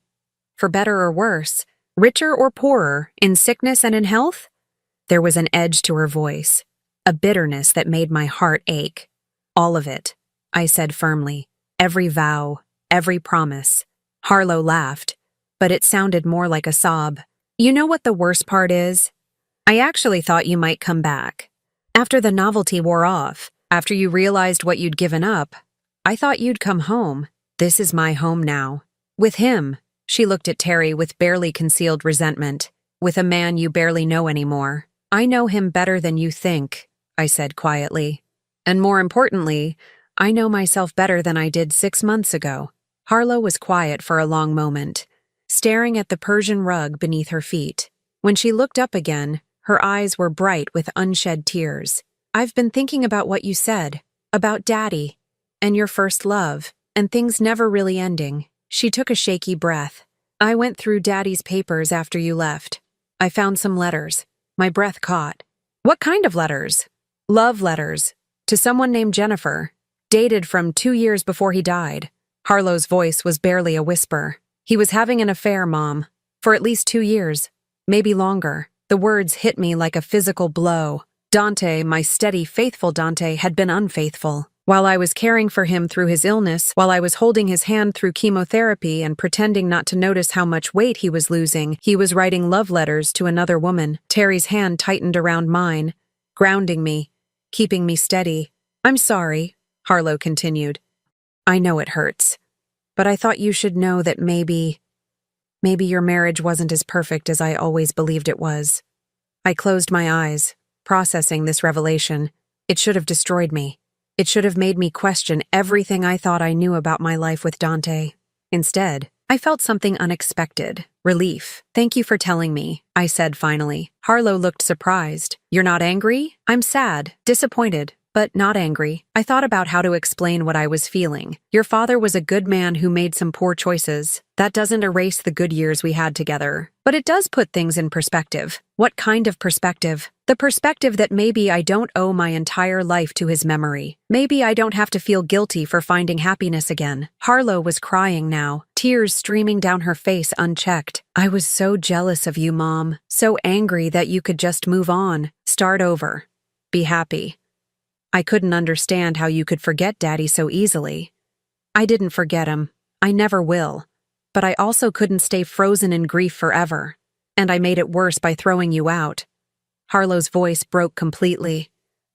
For better or worse, richer or poorer, in sickness and in health? There was an edge to her voice, a bitterness that made my heart ache. All of it, I said firmly. Every vow, every promise. Harlow laughed, but it sounded more like a sob. You know what the worst part is? I actually thought you might come back. After the novelty wore off, after you realized what you'd given up, I thought you'd come home. This is my home now. With him, she looked at Terry with barely concealed resentment. With a man you barely know anymore. I know him better than you think, I said quietly. And more importantly, I know myself better than I did 6 months ago. Harlow was quiet for a long moment, staring at the Persian rug beneath her feet. When she looked up again, her eyes were bright with unshed tears. I've been thinking about what you said, about Daddy, and your first love, and things never really ending. She took a shaky breath. I went through Daddy's papers after you left. I found some letters. My breath caught. What kind of letters? Love letters. To someone named Jennifer. Dated from 2 years before he died. Harlow's voice was barely a whisper. He was having an affair, Mom. For at least 2 years. Maybe longer. The words hit me like a physical blow. Dante, my steady, faithful Dante, had been unfaithful. While I was caring for him through his illness, while I was holding his hand through chemotherapy and pretending not to notice how much weight he was losing, he was writing love letters to another woman. Terry's hand tightened around mine, grounding me, keeping me steady. I'm sorry, Harlow continued. I know it hurts. But I thought you should know that maybe your marriage wasn't as perfect as I always believed it was. I closed my eyes, processing this revelation. It should have destroyed me. It should have made me question everything I thought I knew about my life with Dante. Instead, I felt something unexpected. Relief. Thank you for telling me, I said finally. Harlow looked surprised. You're not angry? I'm sad, disappointed, but not angry. I thought about how to explain what I was feeling. Your father was a good man who made some poor choices. That doesn't erase the good years we had together. But it does put things in perspective. What kind of perspective? The perspective that maybe I don't owe my entire life to his memory. Maybe I don't have to feel guilty for finding happiness again. Harlow was crying now, tears streaming down her face unchecked. I was so jealous of you, Mom. So angry that you could just move on. Start over. Be happy. I couldn't understand how you could forget Daddy so easily. I didn't forget him. I never will. But I also couldn't stay frozen in grief forever. And I made it worse by throwing you out. Harlow's voice broke completely.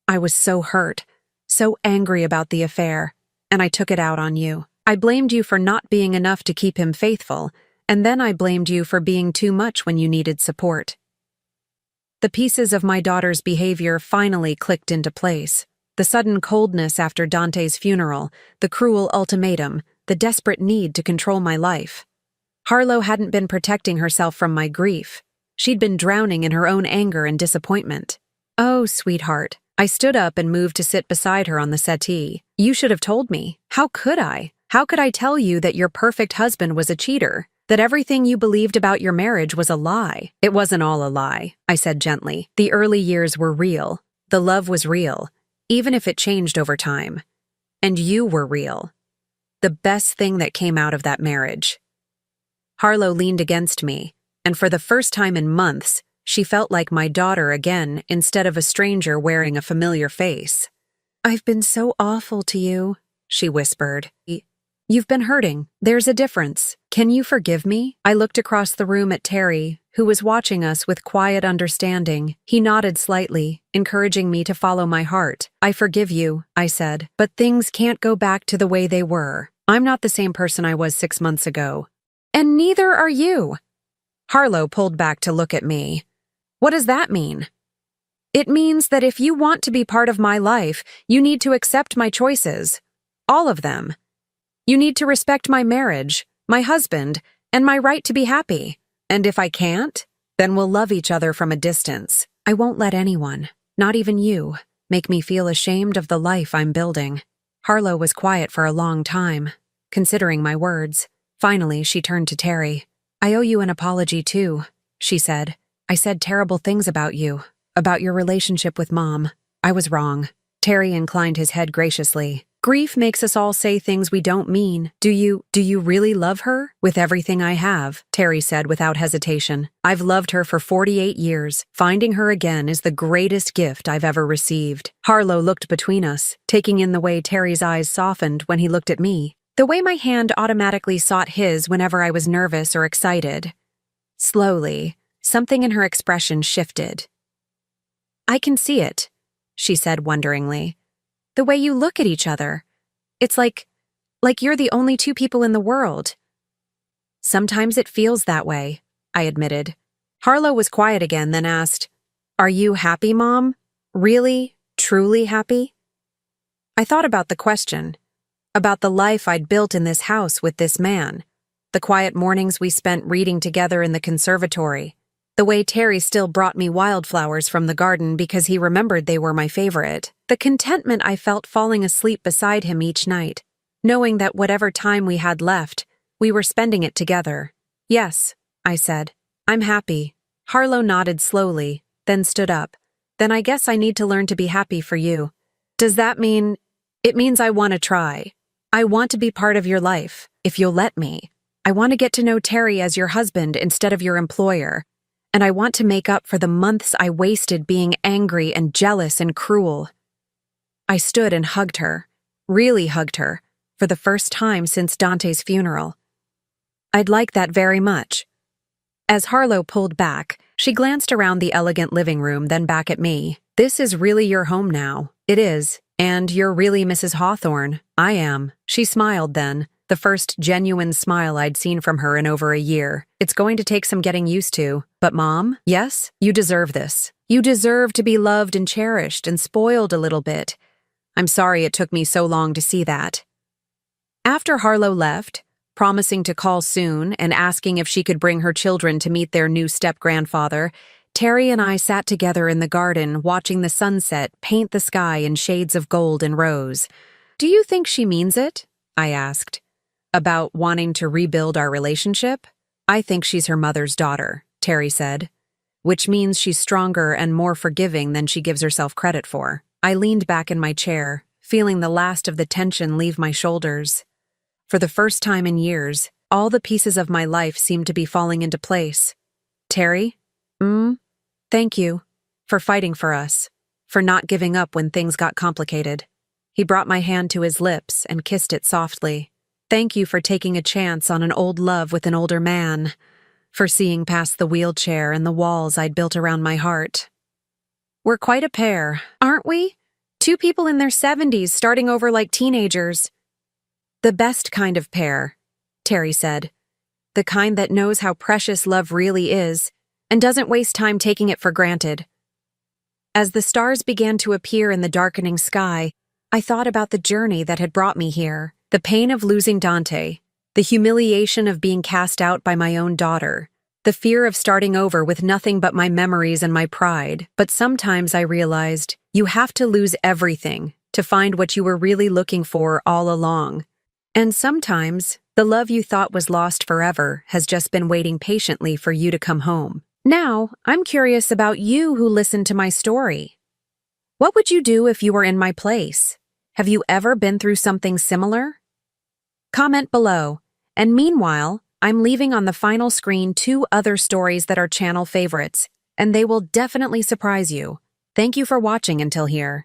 I was so hurt, so angry about the affair, and I took it out on you. I blamed you for not being enough to keep him faithful, and then I blamed you for being too much when you needed support. The pieces of my daughter's behavior finally clicked into place. The sudden coldness after Dante's funeral, the cruel ultimatum, the desperate need to control my life. Harlow hadn't been protecting herself from my grief. She'd been drowning in her own anger and disappointment. Oh, sweetheart. I stood up and moved to sit beside her on the settee. You should have told me. How could I? How could I tell you that your perfect husband was a cheater? That everything you believed about your marriage was a lie? It wasn't all a lie, I said gently. The early years were real. The love was real, even if it changed over time. And you were real. The best thing that came out of that marriage. Harlow leaned against me, and for the first time in months, she felt like my daughter again instead of a stranger wearing a familiar face. I've been so awful to you, she whispered. You've been hurting. There's a difference. Can you forgive me? I looked across the room at Terry, who was watching us with quiet understanding. He nodded slightly, encouraging me to follow my heart. I forgive you, I said, but things can't go back to the way they were. I'm not the same person I was 6 months ago. And neither are you. Harlow pulled back to look at me. What does that mean? It means that if you want to be part of my life, you need to accept my choices. All of them. You need to respect my marriage, my husband, and my right to be happy. And if I can't, then we'll love each other from a distance. I won't let anyone, not even you, make me feel ashamed of the life I'm building. Harlow was quiet for a long time, considering my words. Finally, she turned to Terry. I owe you an apology too, she said. I said terrible things about you. About your relationship with Mom. I was wrong. Terry inclined his head graciously. Grief makes us all say things we don't mean. Do you really love her? With everything I have, Terry said without hesitation. I've loved her for 48 years. Finding her again is the greatest gift I've ever received. Harlow looked between us, taking in the way Terry's eyes softened when he looked at me. The way my hand automatically sought his whenever I was nervous or excited. Slowly, something in her expression shifted. I can see it, she said wonderingly. The way you look at each other. It's like you're the only two people in the world. Sometimes it feels that way, I admitted. Harlow was quiet again, then asked, Are you happy, Mom? Really, truly happy? I thought about the question, about the life I'd built in this house with this man, the quiet mornings we spent reading together in the conservatory, the way Terry still brought me wildflowers from the garden because he remembered they were my favorite, the contentment I felt falling asleep beside him each night, knowing that whatever time we had left, we were spending it together. Yes, I said. I'm happy. Harlow nodded slowly, then stood up. Then I guess I need to learn to be happy for you. Does that mean? It means I want to try. I want to be part of your life, if you'll let me. I want to get to know Terry as your husband instead of your employer. And I want to make up for the months I wasted being angry and jealous and cruel. I stood and hugged her, really hugged her, for the first time since Dante's funeral. I'd like that very much. As Harlow pulled back, she glanced around the elegant living room, then back at me. This is really your home now. It is. And you're really Mrs. Hawthorne. I am. She smiled then, the first genuine smile I'd seen from her in over a year. It's going to take some getting used to. But Mom, yes, you deserve this. You deserve to be loved and cherished and spoiled a little bit. I'm sorry it took me so long to see that. After Harlow left, promising to call soon and asking if she could bring her children to meet their new step-grandfather, Terry and I sat together in the garden watching the sunset paint the sky in shades of gold and rose. Do you think she means it? I asked. About wanting to rebuild our relationship? I think she's her mother's daughter, Terry said, which means she's stronger and more forgiving than she gives herself credit for. I leaned back in my chair, feeling the last of the tension leave my shoulders. For the first time in years, all the pieces of my life seemed to be falling into place. Terry? Thank you. For fighting for us. For not giving up when things got complicated. He brought my hand to his lips and kissed it softly. Thank you for taking a chance on an old love with an older man. For seeing past the wheelchair and the walls I'd built around my heart. We're quite a pair, aren't we? Two people in their 70s starting over like teenagers. The best kind of pair, Terry said. The kind that knows how precious love really is and doesn't waste time taking it for granted. As the stars began to appear in the darkening sky, I thought about the journey that had brought me here, the pain of losing Dante, the humiliation of being cast out by my own daughter, the fear of starting over with nothing but my memories and my pride. But sometimes I realized you have to lose everything to find what you were really looking for all along. And sometimes the love you thought was lost forever has just been waiting patiently for you to come home. Now, I'm curious about you who listened to my story. What would you do if you were in my place? Have you ever been through something similar? Comment below. And meanwhile, I'm leaving on the final screen 2 other stories that are channel favorites, and they will definitely surprise you. Thank you for watching until here.